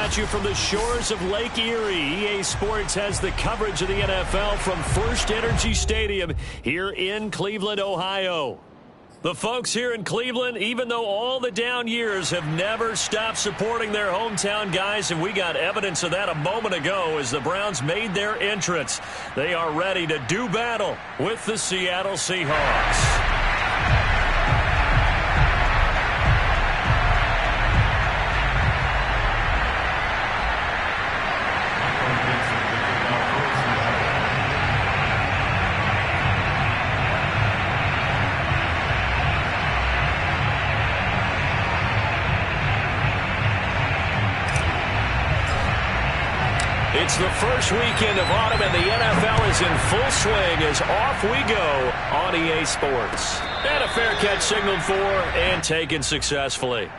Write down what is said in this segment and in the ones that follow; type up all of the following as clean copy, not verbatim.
at you from the shores of Lake Erie. EA Sports has the coverage of the NFL from First Energy Stadium here in Cleveland, Ohio. The folks here in Cleveland, even though all the down years, have never stopped supporting their hometown guys, and we got evidence of that a moment ago as the Browns made their entrance. They are ready to do battle with the Seattle Seahawks. It's the first weekend of autumn, and the NFL is in full swing as off we go on EA Sports. And a fair catch signaled for and taken successfully.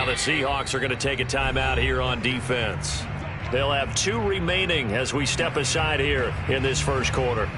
The Seahawks are going to take a timeout here on defense. They'll have 2 remaining as we step aside here in this first quarter.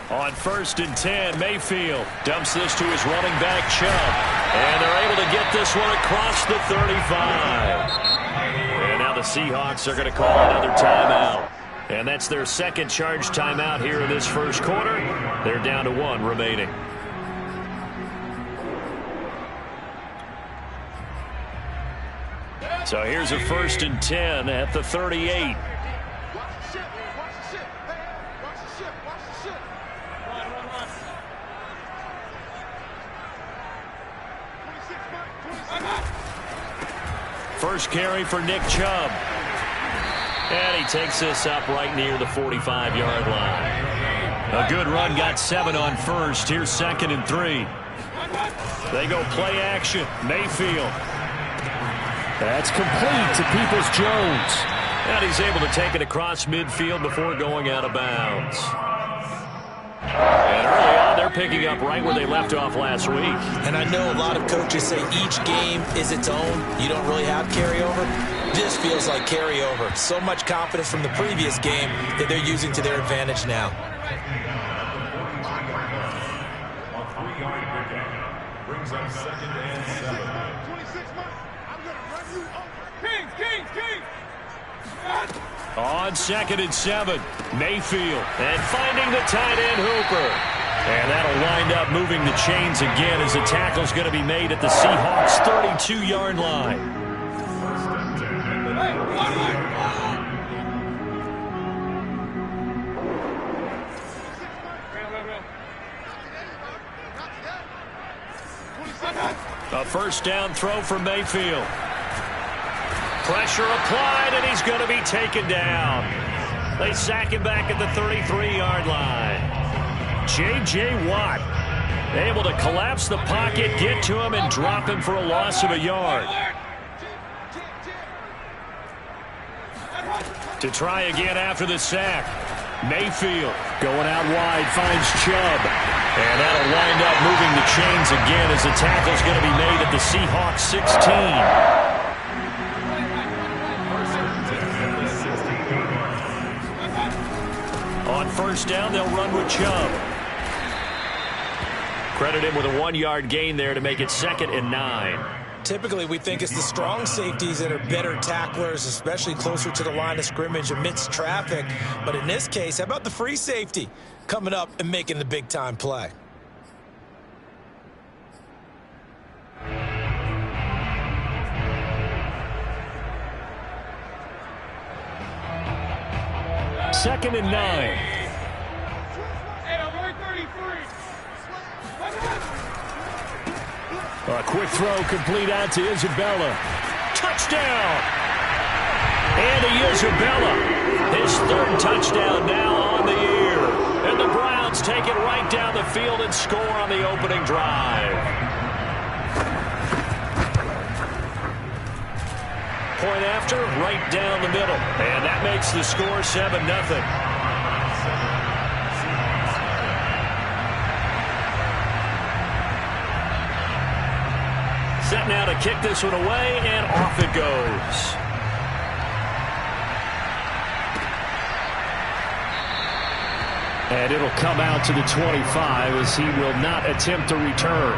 On 1st and 10, Mayfield dumps this to his running back, Chubb. And they're able to get this one across the 35. And now the Seahawks are going to call another timeout. And that's their second charge timeout here in this first quarter. They're down to 1 remaining. So here's a 1st and 10 at the 38. First carry for Nick Chubb. And he takes this up right near the 45-yard line. A good run, got 7 on 1st. Here's 2nd and 3. They go play action. Mayfield. That's complete to Peoples-Jones. And he's able to take it across midfield before going out of bounds. And early on, they're picking up right where they left off last week. And I know a lot of coaches say each game is its own. You don't really have carryover. This feels like carryover. So much confidence from the previous game that they're using to their advantage now. A 3-yard pickup brings up 2nd and 7. 26 months. I'm going to run you over. Kings. On 2nd and 7, Mayfield. And finding the tight end, Hooper. And that'll wind up moving the chains again as the tackle's going to be made at the Seahawks' 32-yard line. A first down throw for Mayfield. Pressure applied, and he's going to be taken down. They sack him back at the 33-yard line. J.J. Watt able to collapse the pocket, get to him, and drop him for a loss of a yard. To try again after the sack. Mayfield going out wide, finds Chubb. And that'll wind up moving the chains again as the tackle's going to be made at the Seahawks 16. On first down, they'll run with Chubb. Credit him with a 1-yard gain there to make it 2nd and 9. Typically, we think it's the strong safeties that are better tacklers, especially closer to the line of scrimmage amidst traffic. But in this case, how about the free safety coming up and making the big-time play? Second and 9. A quick throw complete out to Isabella. Touchdown! Andy Isabella, his third touchdown now on the year. And the Browns take it right down the field and score on the opening drive. Point after, right down the middle. And that makes the score 7-0. Set now to kick this one away, and off it goes. And it'll come out to the 25 as he will not attempt to return.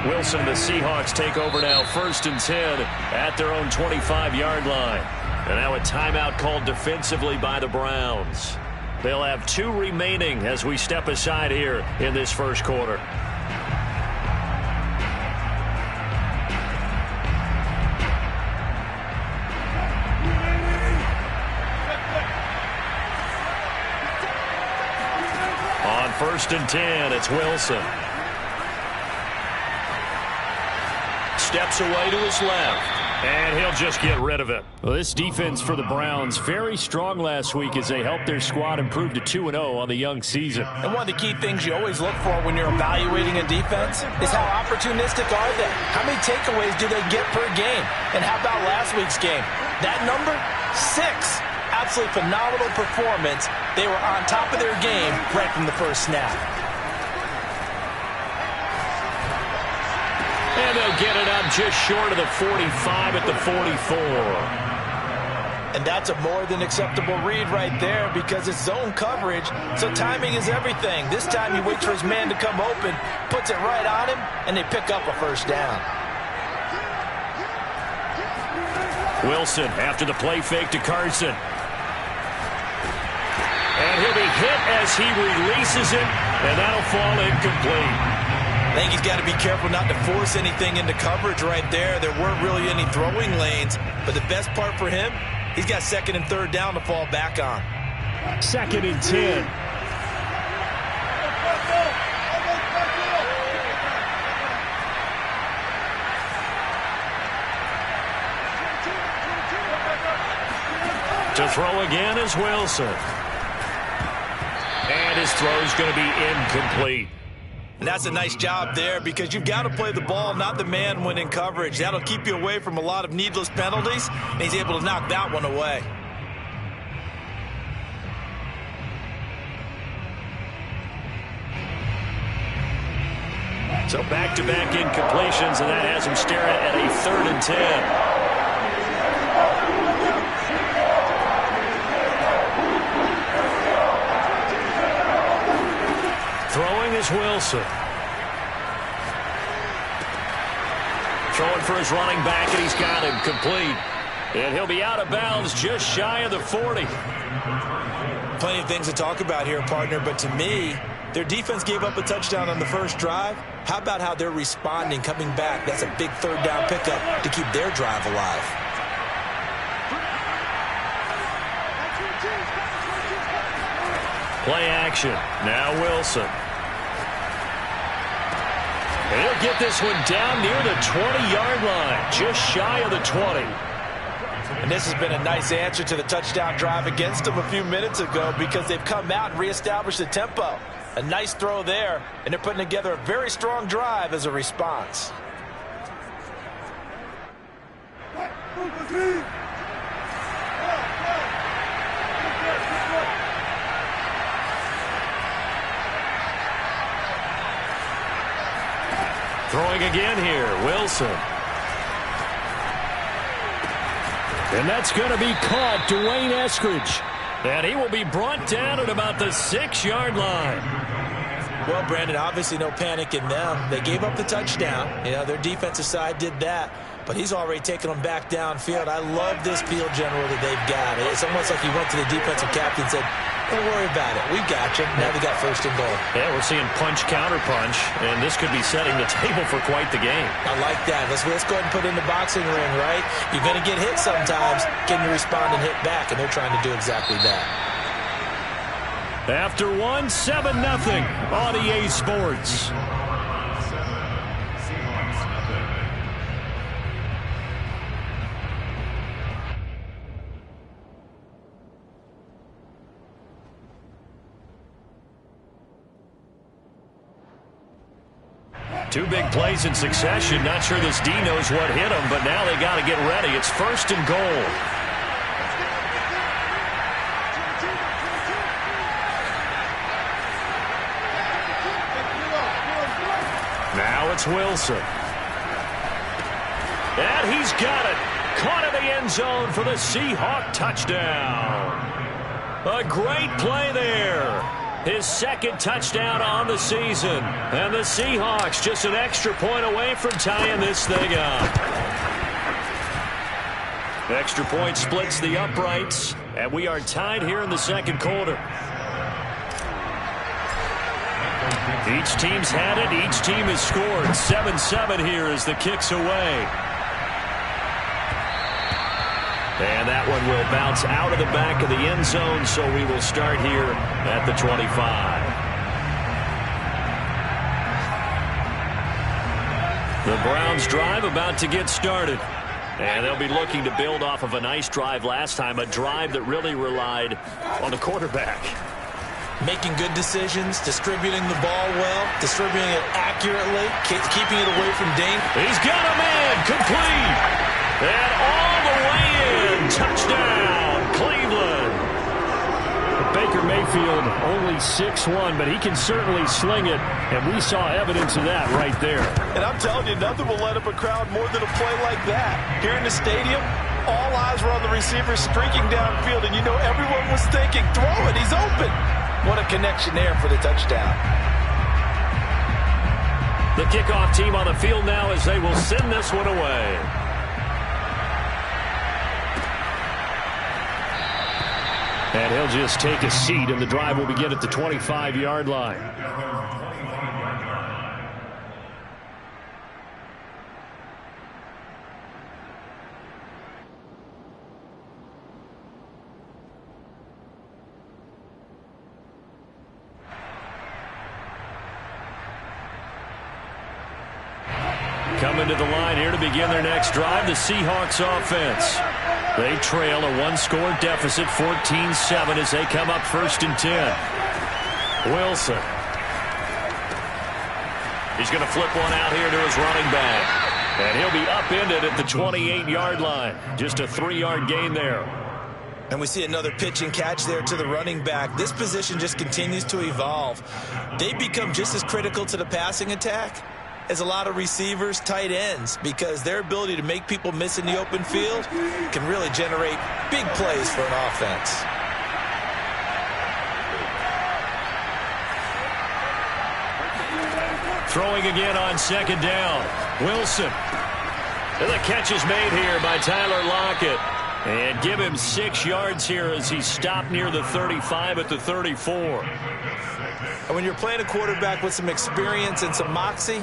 Wilson, the Seahawks take over now, 1st and 10 at their own 25-yard line. And now a timeout called defensively by the Browns. They'll have 2 remaining as we step aside here in this first quarter. On 1st and 10, it's Wilson. Steps away to his left, and he'll just get rid of it. Well, this defense for the Browns, very strong last week as they helped their squad improve to 2-0 on the young season. And one of the key things you always look for when you're evaluating a defense is how opportunistic are they? How many takeaways do they get per game? And how about last week's game? That number, 6. Absolutely phenomenal performance. They were on top of their game right from the first snap. And they'll get it up just short of the 45 at the 44. And that's a more than acceptable read right there because it's zone coverage, so timing is everything. This time he waits for his man to come open, puts it right on him, and they pick up a first down. Wilson after the play fake to Carson. And he'll be hit as he releases it, and that'll fall incomplete. I think he's got to be careful not to force anything into coverage right there. There weren't really any throwing lanes, but the best part for him, he's got 2nd and 3rd down to fall back on. 2nd and 10. To throw again is Wilson. And his throw's going to be incomplete. And that's a nice job there because you've got to play the ball, not the man when in coverage. That'll keep you away from a lot of needless penalties, and he's able to knock that one away. So back-to-back incompletions, and that has him staring at a 3rd and 10. Throwing is Wilson. Throwing for his running back, and he's got him complete. And he'll be out of bounds just shy of the 40. Plenty of things to talk about here, partner, but to me, their defense gave up a touchdown on the first drive. How about how they're responding, coming back? That's a big 3rd down pickup to keep their drive alive. Play action. Now Wilson. And he'll get this one down near the 20-yard line, just shy of the 20. And this has been a nice answer to the touchdown drive against them a few minutes ago because they've come out and reestablished the tempo. A nice throw there, and they're putting together a very strong drive as a response. Throwing again here, Wilson. And that's going to be caught, Dwayne Eskridge. And he will be brought down at about the 6-yard line. Well, Brandon, obviously no panic in them. They gave up the touchdown. You know, their defensive side did that. But he's already taken them back downfield. I love this field general that they've got. It's almost like he went to the defensive captain and said, don't worry about it. We've got you. Now they got first and goal. Yeah, we're seeing punch, counter punch, and this could be setting the table for quite the game. I like that. Let's go ahead and put it in the boxing ring, right? You're going to get hit sometimes. Can you respond and hit back? And they're trying to do exactly that. After 7-0 on EA Sports. Two big plays in succession. Not sure this D knows what hit him, but now they got to get ready. It's first and goal. Now it's Wilson. And he's got it. Caught in the end zone for the Seahawk touchdown. A great play there. His second touchdown on the season. And the Seahawks just an extra point away from tying this thing up. Extra point splits the uprights. And we are tied here in the second quarter. Each team's had it. Each team has scored. 7-7 here as the kick's away. And that one will bounce out of the back of the end zone, so we will start here at the 25. The Browns drive about to get started. And they'll be looking to build off of a nice drive last time, a drive that really relied on the quarterback. Making good decisions, distributing the ball well, distributing it accurately, keeping it away from danger. He's got a man, complete. And all the way in. Touchdown, Cleveland. Baker Mayfield only 6'1", but he can certainly sling it, and we saw evidence of that right there. And I'm telling you, nothing will let up a crowd more than a play like that. Here in the stadium, all eyes were on the receiver streaking downfield, and you know everyone was thinking, throw it, he's open. What a connection there for the touchdown. The kickoff team on the field now as they will send this one away. And he'll just take a seat, and the drive will begin at the 25-yard line. Coming to the line here to begin their next drive, the Seahawks offense. They trail a one-score deficit, 14-7, as they come up 1st and 10. Wilson. He's going to flip one out here to his running back. And he'll be upended at the 28-yard line. Just a 3-yard gain there. And we see another pitch and catch there to the running back. This position just continues to evolve. They become just as critical to the passing attack as a lot of receivers, tight ends, because their ability to make people miss in the open field can really generate big plays for an offense. Throwing again on 2nd down. Wilson. And the catch is made here by Tyler Lockett. And give him 6 yards here as he's stopped near the 35 at the 34. And when you're playing a quarterback with some experience and some moxie,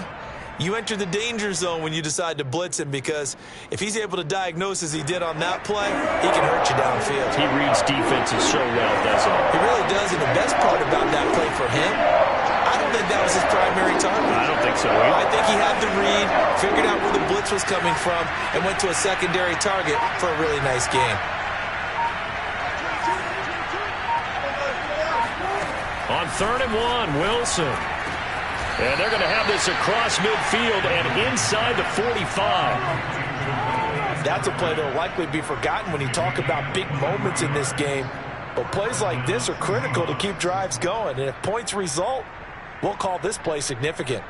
you enter the danger zone when you decide to blitz him, because if he's able to diagnose as he did on that play, he can hurt you downfield. He reads defenses so well, doesn't he? He really does, and the best part about that play for him, I don't think that was his primary target. I don't think so either. I think he had the read, figured out where the blitz was coming from, and went to a secondary target for a really nice game. On 3rd and 1, Wilson. And they're going to have this across midfield and inside the 45. That's a play that will likely be forgotten when you talk about big moments in this game. But plays like this are critical to keep drives going. And if points result, we'll call this play significant.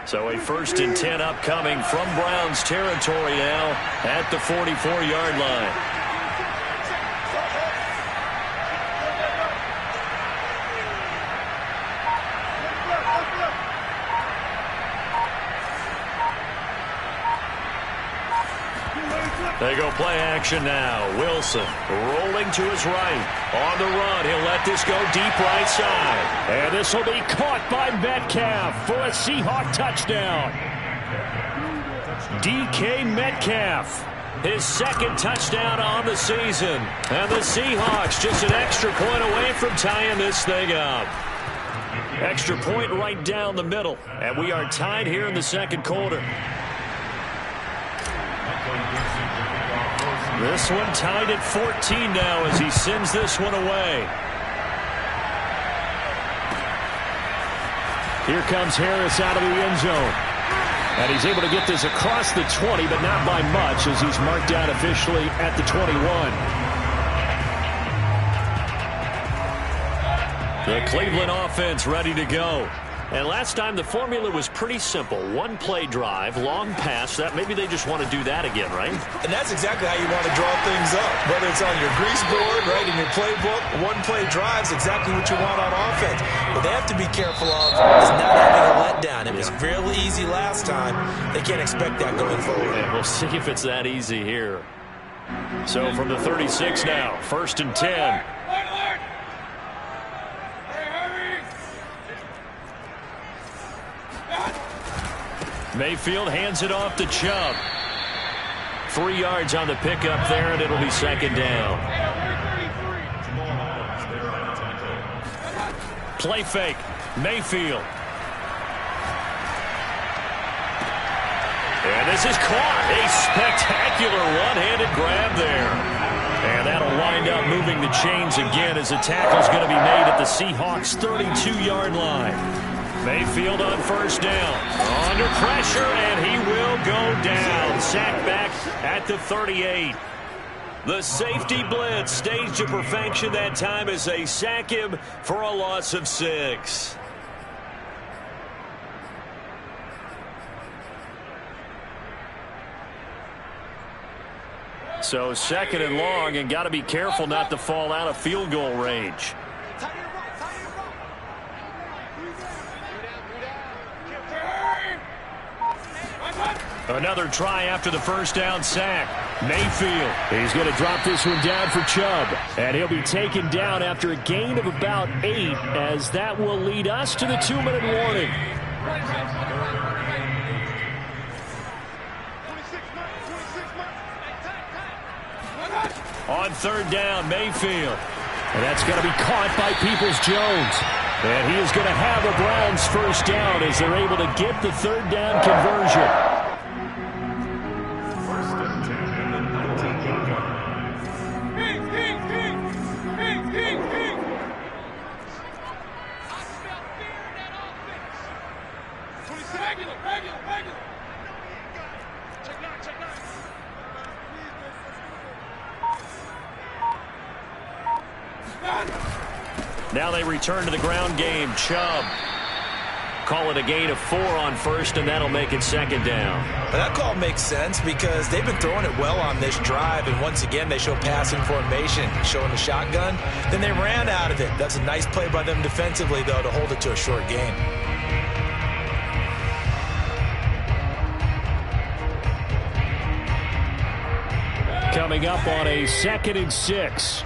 So a 1st and 10 upcoming from Browns territory now at the 44-yard line. They go play action now. Wilson rolling to his right. On the run, he'll let this go deep right side. And this will be caught by Metcalf for a Seahawk touchdown. DK Metcalf, his 2nd touchdown on the season. And the Seahawks just an extra point away from tying this thing up. Extra point right down the middle. And we are tied here in the 2nd quarter. This one tied at 14 now as he sends this one away. Here comes Harris out of the end zone. And he's able to get this across the 20, but not by much as he's marked down officially at the 21. The Cleveland offense ready to go. And last time the formula was pretty simple. 1-play drive, long pass. That maybe they just want to do that again, right? And that's exactly how you want to draw things up. Whether it's on your grease board, right, in your playbook, 1-play drive's exactly what you want on offense. What they have to be careful of is not having a letdown. It was fairly easy last time. They can't expect that going forward. And we'll see if it's that easy here. So from the 36 now, 1st and 10. Mayfield hands it off to Chubb. 3 yards on the pickup there, and it'll be 2nd down. Play fake. Mayfield. And this is caught. A spectacular one-handed grab there. And that'll wind up moving the chains again as the tackle's going to be made at the Seahawks' 32-yard line. Mayfield on 1st down. Under pressure, and he will go down. Sacked back at the 38. The safety blitz staged to perfection that time as they sack him for a loss of 6. So 2nd and long, and got to be careful not to fall out of field goal range. Another try after the 1st down sack. Mayfield, he's going to drop this one down for Chubb. And he'll be taken down after a gain of about 8, as that will lead us to the 2-minute warning. On 3rd down, Mayfield. And that's going to be caught by Peoples-Jones. And he is going to have the Browns 1st down as they're able to get the 3rd down conversion. Now they return to the ground game. Chubb. Call it a gain of 4 on 1st, and that'll make it 2nd down. That call makes sense because they've been throwing it well on this drive, and once again they show passing formation, showing the shotgun. Then they ran out of it. That's a nice play by them defensively, though, to hold it to a short gain. Coming up on a 2nd and 6.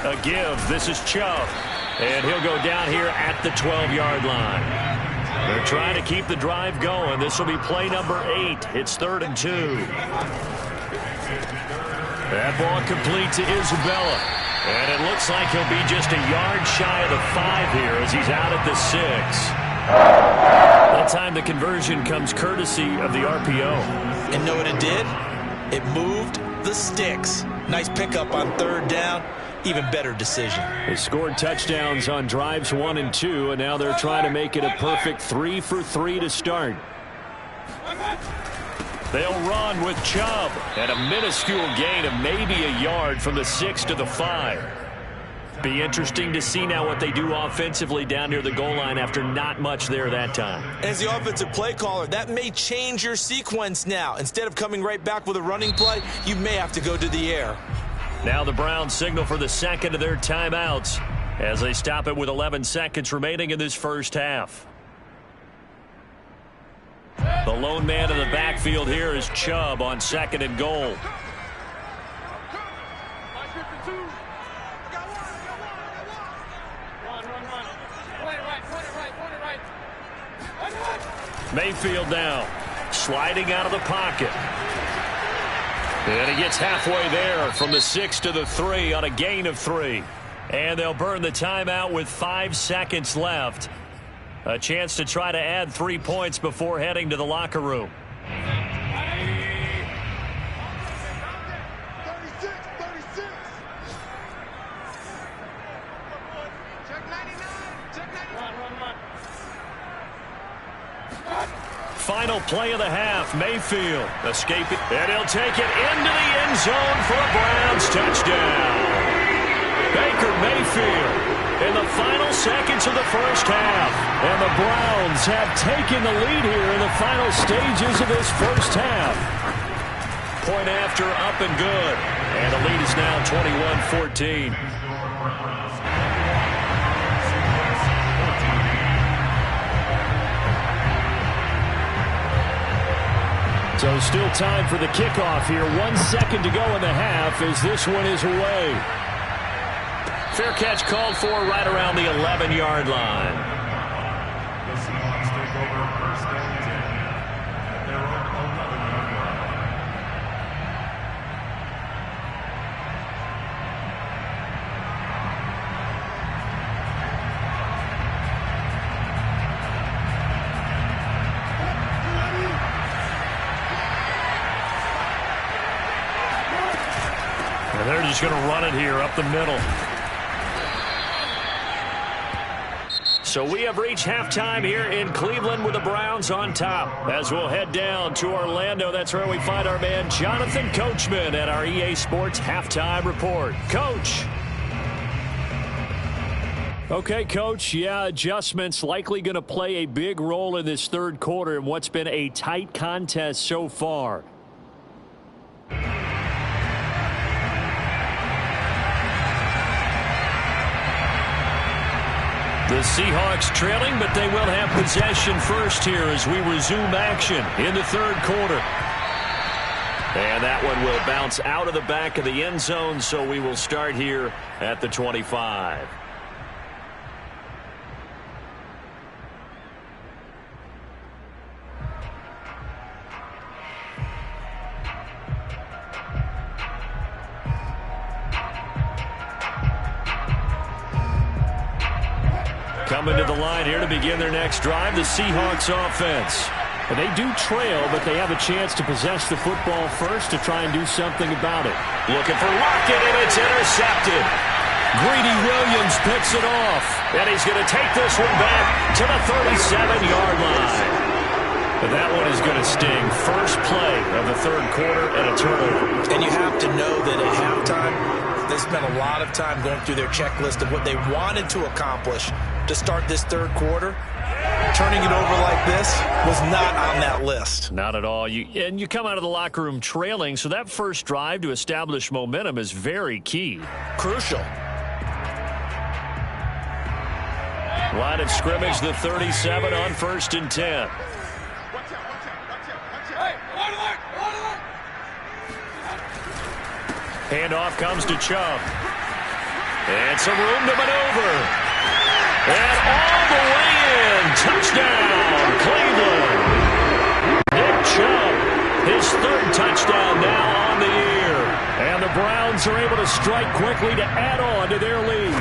A give. This is Chubb. And he'll go down here at the 12-yard line. They're trying to keep the drive going. This will be play number 8. It's 3rd and 2. That ball complete to Isabella. And it looks like he'll be just a yard shy of the 5 here as he's out at the 6. That time the conversion comes courtesy of the RPO. And know what it did? It moved the sticks. Nice pickup on 3rd down. Even better decision. They scored touchdowns on drives 1 and 2, and now they're trying to make it a perfect 3 for 3 to start. They'll run with Chubb. And a minuscule gain of maybe a yard from the 6 to the 5. Be interesting to see now what they do offensively down near the goal line after not much there that time. As the offensive play caller, that may change your sequence now. Instead of coming right back with a running play, you may have to go to the air. Now the Browns signal for the second of their timeouts as they stop it with 11 seconds remaining in this first half. The lone man in the backfield here is Chubb on 2nd and goal. Mayfield now, sliding out of the pocket. And he gets halfway there from the 6 to the 3 on a gain of 3. And they'll burn the timeout with 5 seconds left. A chance to try to add 3 points before heading to the locker room. Final play of the half. Mayfield escaping, and he'll take it into the end zone for a Browns touchdown. Baker Mayfield in the final seconds of the first half. And the Browns have taken the lead here in the final stages of this first half. Point after, up and good. And the lead is now 21-14. So still time for the kickoff here. 1 second to go in the half as this one is away. Fair catch called for right around the 11-yard line. The Seahawks take over first and 10 at their own 11-yard line. And they're just going to run it here up the middle. So we have reached halftime here in Cleveland with the Browns on top. As we'll head down to Orlando, that's where we find our man Jonathan Coachman at our EA Sports Halftime Report. Coach. Okay, Coach. Yeah, adjustments likely going to play a big role in this third quarter in what's been a tight contest so far. The Seahawks trailing, but they will have possession first here as we resume action in the third quarter. And that one will bounce out of the back of the end zone, so we will start here at the 25. Coming to the line here to begin their next drive, the Seahawks offense. And they do trail, but they have a chance to possess the football first to try and do something about it. Looking for Lockett, and it's intercepted. Greedy Williams picks it off, and he's going to take this one back to the 37-yard line. But that one is going to sting. First play of the third quarter and a turnover. And you have to know that at halftime, they spent a lot of time going through their checklist of what they wanted to accomplish to start this third quarter. Turning it over like this was not on that list. Not at all. You come out of the locker room trailing, so that first drive to establish momentum is very key. Crucial. Line of scrimmage, the 37 on 1st and 10. Handoff comes to Chubb. And some room to maneuver. And all the way in. Touchdown, Cleveland. Nick Chubb, his third touchdown now on the year. And the Browns are able to strike quickly to add on to their lead.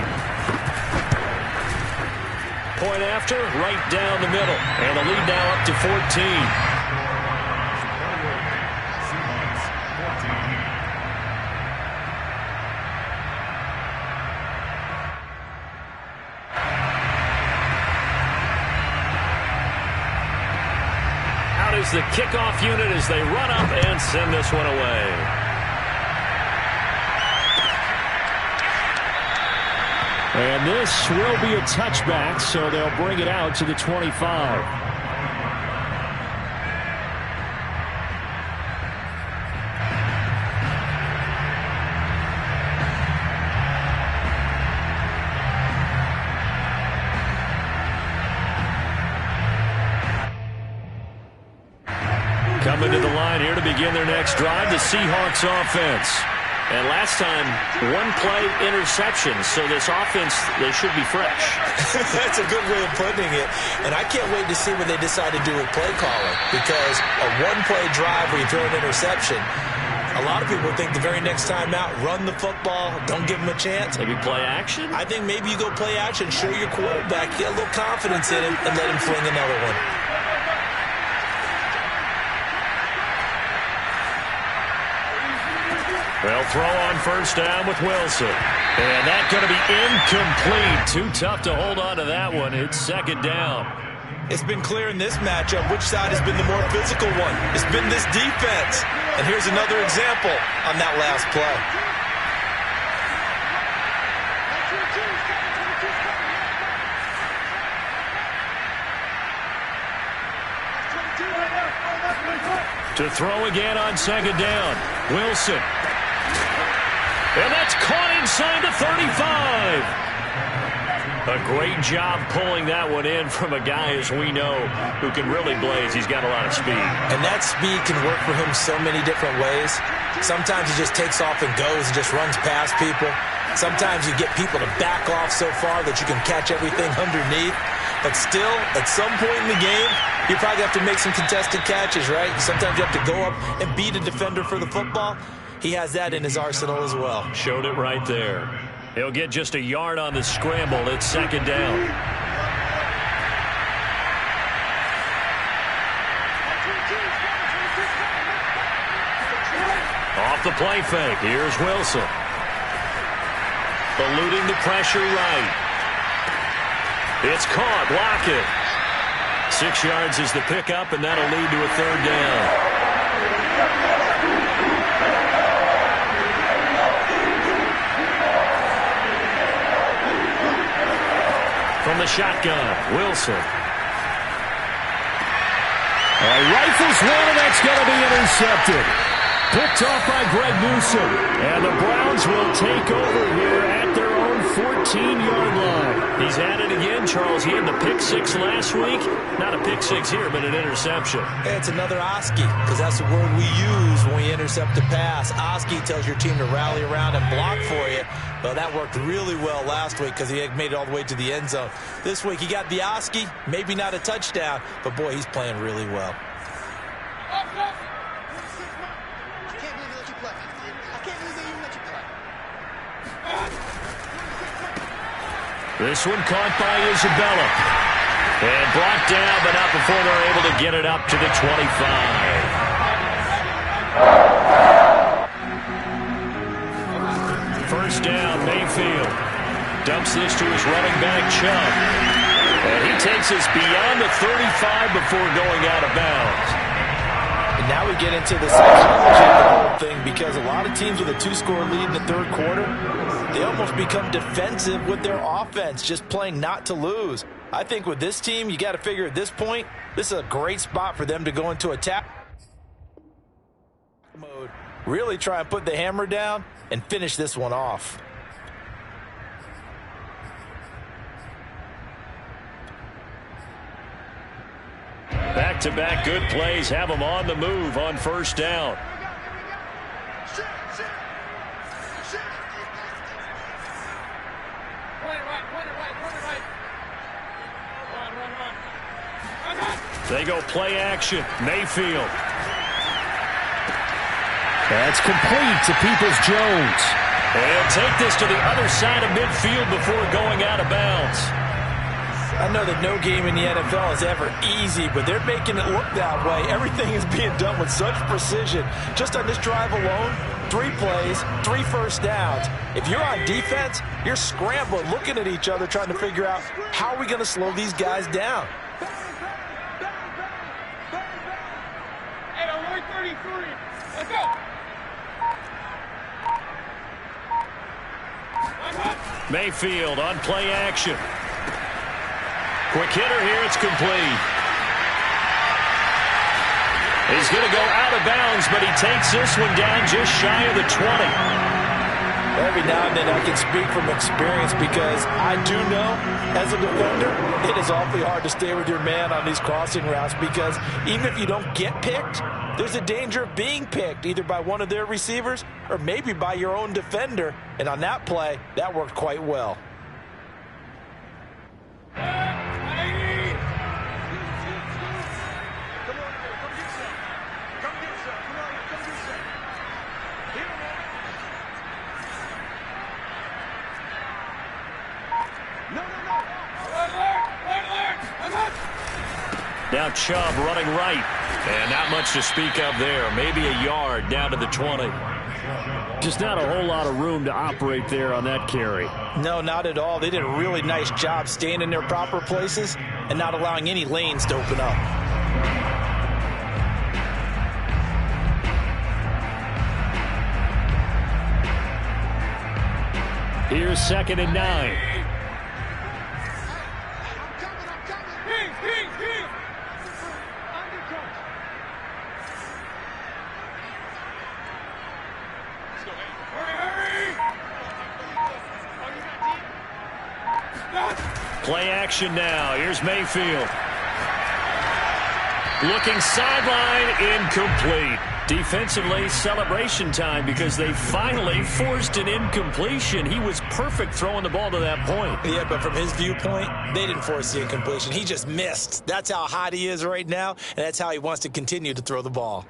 Point after, right down the middle. And the lead now up to 14. the kickoff unit as they run up and send this one away. And this will be a touchback, so they'll bring it out to the 25. Coming to the line here to begin their next drive, the Seahawks offense. And last time, one play interception, so this offense, they should be fresh. That's a good way of putting it. And I can't wait to see what they decide to do with play calling, because a one-play drive where you throw an interception, a lot of people think the very next time out, run the football, don't give them a chance. Maybe play action? I think maybe you go play action, show your quarterback, get a little confidence in him, and let him fling another one. They'll throw on first down with Wilson. And that's going to be incomplete. Too tough to hold on to that one. It's second down. It's been clear in this matchup which side has been the more physical one. It's been this defense. And here's another example on that last play. To throw again on second down. Wilson. And that's caught inside the 35. A great job pulling that one in from a guy, as we know, who can really blaze. He's got a lot of speed. And that speed can work for him so many different ways. Sometimes he just takes off and goes and just runs past people. Sometimes you get people to back off so far that you can catch everything underneath. But still, at some point in the game, you probably have to make some contested catches, right? Sometimes you have to go up and beat a defender for the football. He has that in his arsenal as well. Showed it right there. He'll get just a yard on the scramble. It's second down. Off the play fake. Here's Wilson. Eluding the pressure right. It's caught. Block it. 6 yards is the pickup, and that'll lead to a third down. From the shotgun, Wilson. Rifles one, and that's going to be intercepted. Picked off by Greg Newsom. And the Browns will take over here at their own 14-yard line. He's at it again, Charles. He had the pick six last week. Not a pick six here, but an interception. It's another Oski, because that's the word we use when we intercept a pass. Oski tells your team to rally around and block for you. Well, that worked really well last week because he had made it all the way to the end zone. This week, he got the Oski, maybe not a touchdown, but boy, he's playing really well. This one caught by Isabella. And brought down, but not before they're able to get it up to the 25. First down, Mayfield. Dumps this to his running back, Chubb. And he takes us beyond the 35 before going out of bounds. And now we get into the psychology of the whole thing, because a lot of teams with a 2-score lead in the third quarter, they almost become defensive with their offense, just playing not to lose. I think with this team, you got to figure at this point, this is a great spot for them to go into attack mode. Really try and put the hammer down and finish this one off. Back-to-back good plays have them on the move on first down. They go play action. Mayfield. That's complete to Peoples-Jones. And take this to the other side of midfield before going out of bounds. I know that no game in the NFL is ever easy, but they're making it look that way. Everything is being done with such precision. Just on this drive alone, 3 plays, 3 first downs. If you're on defense, you're scrambling, looking at each other, trying to figure out how are we going to slow these guys down. Mayfield on play action. Quick hitter here. It's complete. He's going to go out of bounds, but he takes this one down just shy of the 20. Every now and then I can speak from experience because I do know, as a defender, it is awfully hard to stay with your man on these crossing routes because even if you don't get picked, there's a danger of being picked either by one of their receivers or maybe by your own defender. And on that play, that worked quite well. Now Chubb running right. And not much to speak of there. Maybe a yard down to the 20. Just not a whole lot of room to operate there on that carry. No, not at all. They did a really nice job staying in their proper places and not allowing any lanes to open up. Here's 2nd and 9. Play action now. Here's Mayfield. Looking sideline, incomplete. Defensively, celebration time because they finally forced an incompletion. He was perfect throwing the ball to that point. Yeah, but from his viewpoint, they didn't force the incompletion. He just missed. That's how hot he is right now, and that's how he wants to continue to throw the ball.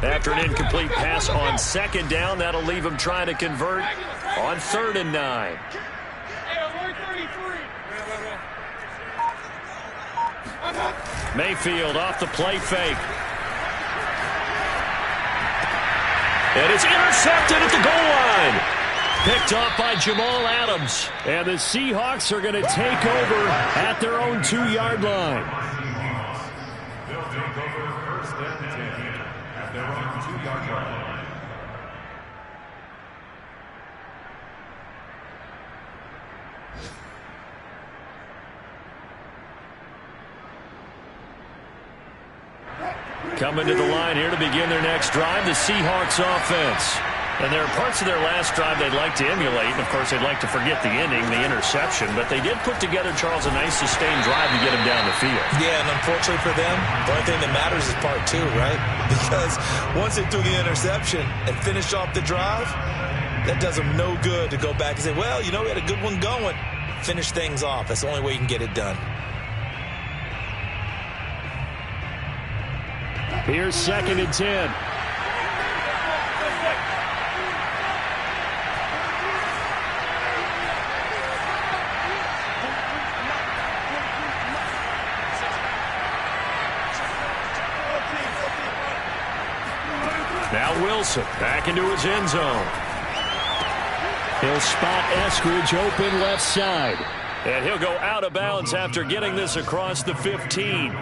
After an incomplete pass on 2nd down, that'll leave him trying to convert on 3rd and 9. Mayfield off the play fake. And it's intercepted at the goal line. Picked off by Jamal Adams. And the Seahawks are going to take over at their own 2-yard line. They'll take over 1st and 10 at their own 2-yard line. Coming to the line here to begin their next drive, the Seahawks offense. And there are parts of their last drive they'd like to emulate. And, of course, they'd like to forget the ending, the interception. But they did put together, Charles, a nice sustained drive to get him down the field. Yeah, and unfortunately for them, the only thing that matters is part 2, right? Because once they threw the interception and finished off the drive, that does them no good to go back and say, well, you know, we had a good one going. Finish things off. That's the only way you can get it done. Here's 2nd and 10. Now Wilson back into his end zone. He'll spot Eskridge open left side. And he'll go out of bounds after getting this across the 15.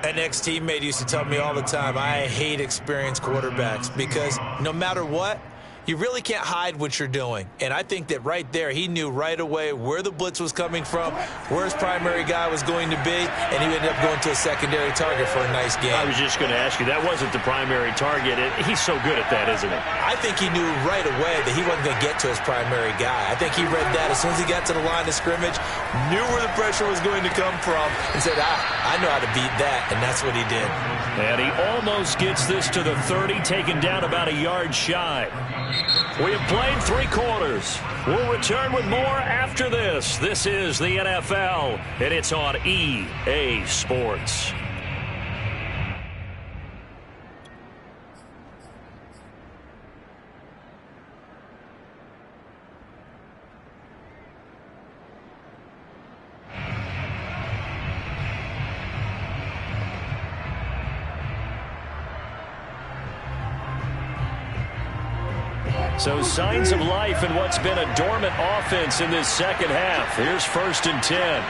An ex-teammate used to tell me all the time, I hate experienced quarterbacks because no matter what, you really can't hide what you're doing. And I think that right there, he knew right away where the blitz was coming from, where his primary guy was going to be, and he ended up going to a secondary target for a nice game. I was just going to ask you, that wasn't the primary target. He's so good at that, isn't he? I think he knew right away that he wasn't going to get to his primary guy. I think he read that as soon as he got to the line of scrimmage, knew where the pressure was going to come from, and said, I know how to beat that, and that's what he did. And he almost gets this to the 30, taken down about a yard shy. We have played 3 quarters. We'll return with more after this. This is the NFL, and it's on EA Sports. So signs of life in what's been a dormant offense in this second half. Here's 1st and 10.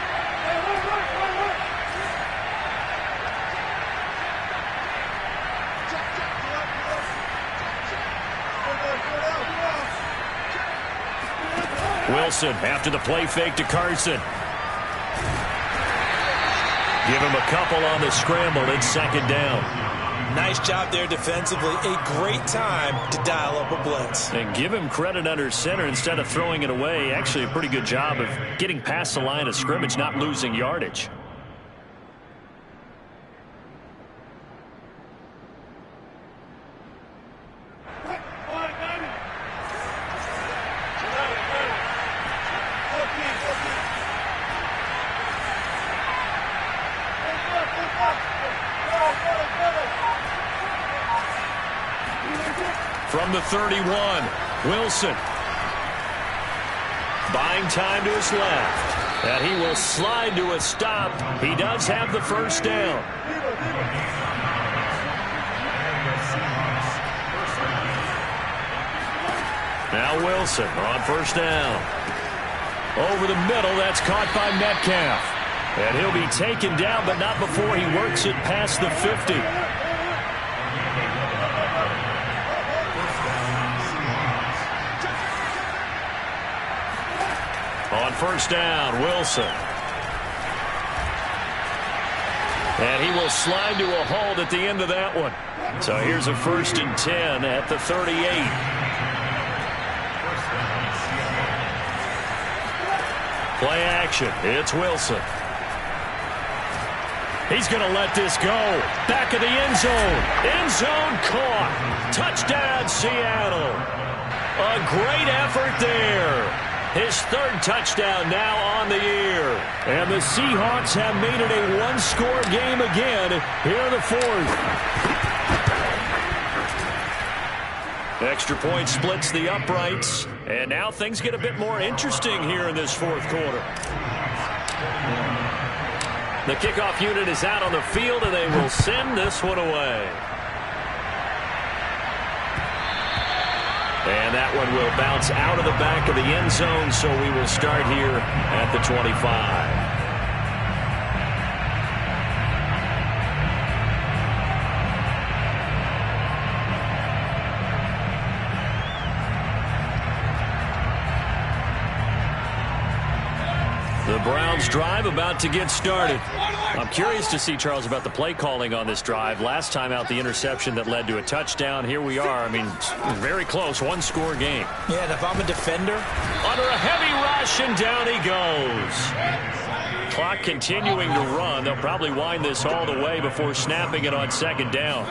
Wilson after the play fake to Carson. Give him a couple on the scramble. It's second down. Nice job there defensively. A great time to dial up a blitz. And give him credit under center instead of throwing it away. Actually, a pretty good job of getting past the line of scrimmage, not losing yardage. From the 31, Wilson. Buying time to his left. And he will slide to a stop. He does have the first down. Now Wilson on first down. Over the middle, that's caught by Metcalf. And he'll be taken down, but not before he works it past the 50. On first down, Wilson. And he will slide to a halt at the end of that one. So here's a 1st and 10 at the 38. Play action. It's Wilson. He's going to let this go. Back of the end zone. End zone caught. Touchdown, Seattle. A great effort there. His 3rd touchdown now on the year. And the Seahawks have made it a one-score game again here in the 4th. Extra point splits the uprights. And now things get a bit more interesting here in this 4th quarter. The kickoff unit is out on the field, and they will send this one away. And that one will bounce out of the back of the end zone, so we will start here at the 25. The Browns drive about to get started. I'm curious to see, Charles, about the play calling on this drive. Last time out, the interception that led to a touchdown. Here we are. I mean, very close, one-score game. Yeah, and if I'm a defender. Under a heavy rush, and down he goes. Clock continuing to run. They'll probably wind this all the way before snapping it on second down.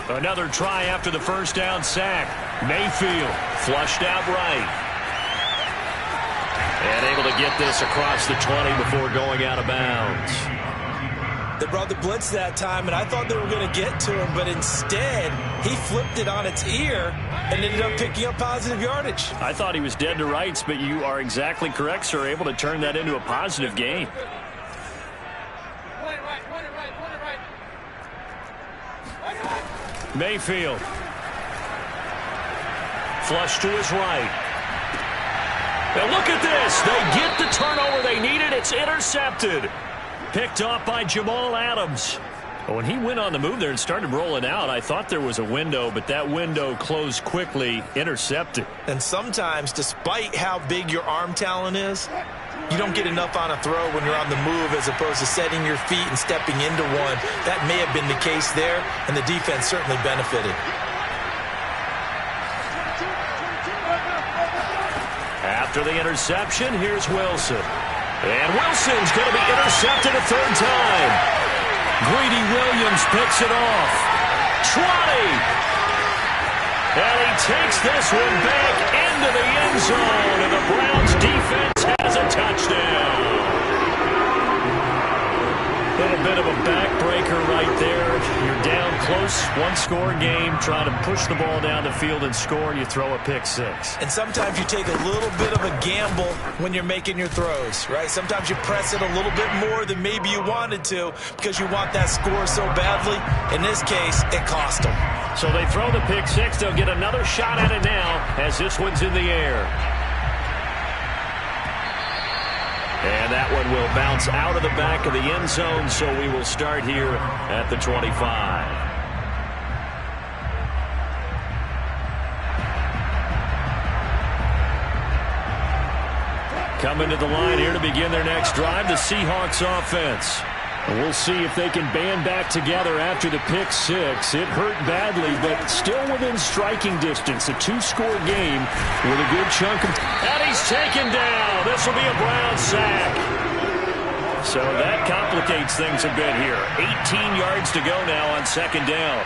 Another try after the first down sack. Mayfield flushed out right. And able to get this across the 20 before going out of bounds. They brought the blitz that time, and I thought they were going to get to him, but instead, he flipped it on its ear and ended up picking up positive yardage. I thought he was dead to rights, but you are exactly correct, sir. Able to turn that into a positive gain. Mayfield. Flush to his right. Now look at this. They get the turnover they needed. It's intercepted. Picked off by Jamal Adams. When he went on the move there and started rolling out, I thought there was a window, but that window closed quickly. Intercepted. And sometimes, despite how big your arm talent is, you don't get enough on a throw when you're on the move as opposed to setting your feet and stepping into one. That may have been the case there, and the defense certainly benefited. After the interception, here's Wilson. And Wilson's going to be intercepted a 3rd time. Greedy Williams picks it off. 20. And he takes this one back into the end zone. And the Browns defense has a touchdown. A little bit of a backbreaker right there. You're down close, one-score game, trying to push the ball down the field and score, and you throw a pick six. And sometimes you take a little bit of a gamble when you're making your throws, right? Sometimes you press it a little bit more than maybe you wanted to because you want that score so badly. In this case, it cost them. So they throw the pick six. They'll get another shot at it now as this one's in the air. And that one will bounce out of the back of the end zone, so we will start here at the 25. Coming to the line here to begin their next drive, the Seahawks offense. We'll see if they can band back together after the pick six. It hurt badly, but still within striking distance. A two-score game with a good chunk of... And he's taken down. This will be a Brown sack. So that complicates things a bit here. 18 yards to go now on second down.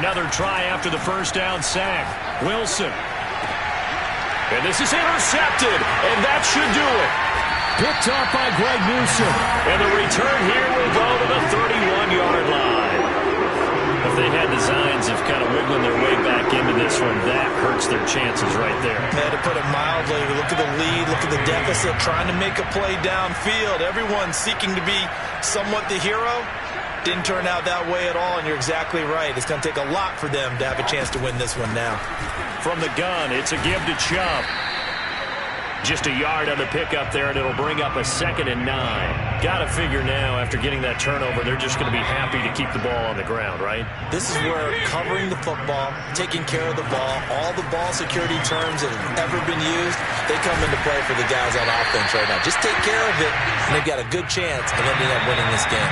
Another try after the first down sack. Wilson. And this is intercepted, and that should do it. Picked off by Greg Newsome. And the return here will go to the 31-yard line. If they had designs of kind of wiggling their way back into this one, that hurts their chances right there. To put it mildly, look at the lead, look at the deficit, trying to make a play downfield. Everyone seeking to be somewhat the hero. Didn't turn out that way at all, and you're exactly right. It's going to take a lot for them to have a chance to win this one now. From the gun, it's a give to Chubb. Just a yard on the pickup there, and it'll bring up a 2nd and 9. Got to figure now, after getting that turnover, they're just going to be happy to keep the ball on the ground, right? This is where covering the football, taking care of the ball, all the ball security terms that have ever been used, they come into play for the guys on offense right now. Just take care of it, and they've got a good chance of ending up winning this game.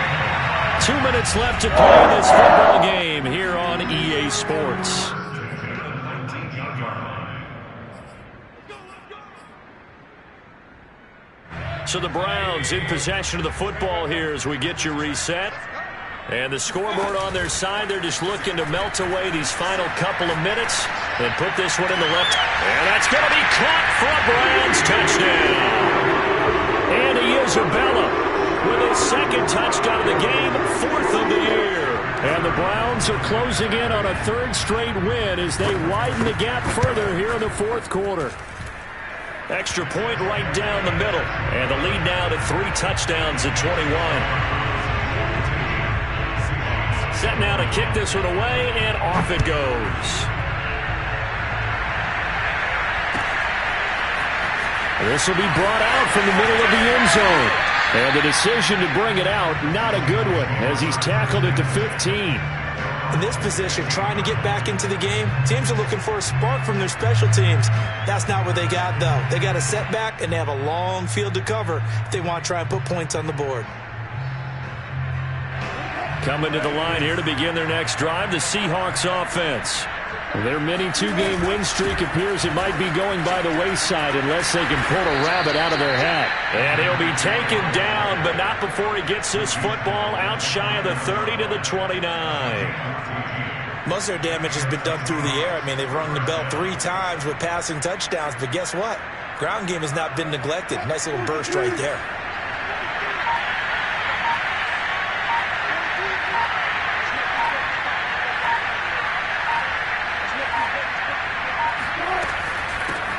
2 minutes left to play in this football game here on EA Sports. So the Browns in possession of the football here as we get you reset. And the scoreboard on their side, they're just looking to melt away these final couple of minutes and put this one in the left. And that's going to be caught for a Browns touchdown. And Isabella with his 2nd touchdown of the game, 4th of the year. And the Browns are closing in on a 3rd straight win as they widen the gap further here in the 4th quarter. Extra point right down the middle. And the lead now to 3 touchdowns at 21. Set now to kick this one away, and off it goes. This will be brought out from the middle of the end zone. And the decision to bring it out, not a good one, as he's tackled it to 15. In this position, trying to get back into the game, teams are looking for a spark from their special teams. That's not what they got, though. They got a setback, and they have a long field to cover if they want to try and put points on the board. Coming to the line here to begin their next drive, the Seahawks offense. Their mini 2-game win streak appears it might be going by the wayside unless they can pull a rabbit out of their hat. And he'll be taken down, but not before he gets this football out shy of the 30 to the 29. Most of their damage has been done through the air. I mean, they've rung the bell 3 times with passing touchdowns, but guess what? Ground game has not been neglected. Nice little burst right there.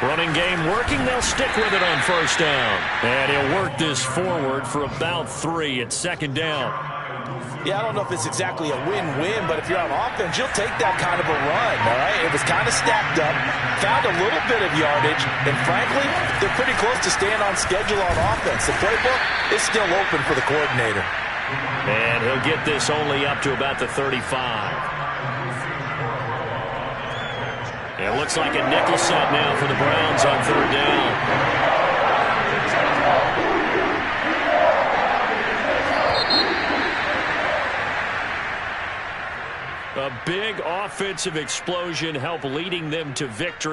Running game working. They'll stick with it on 1st down. And he'll work this forward for about 3 at 2nd down. Yeah, I don't know if it's exactly a win-win, but if you're on offense, you'll take that kind of a run, all right? It was kind of stacked up, found a little bit of yardage, and frankly, they're pretty close to staying on schedule on offense. The playbook is still open for the coordinator. And he'll get this only up to about the 35. It looks like a nickel set now for the Browns on 3rd down. A big offensive explosion helped leading them to victory.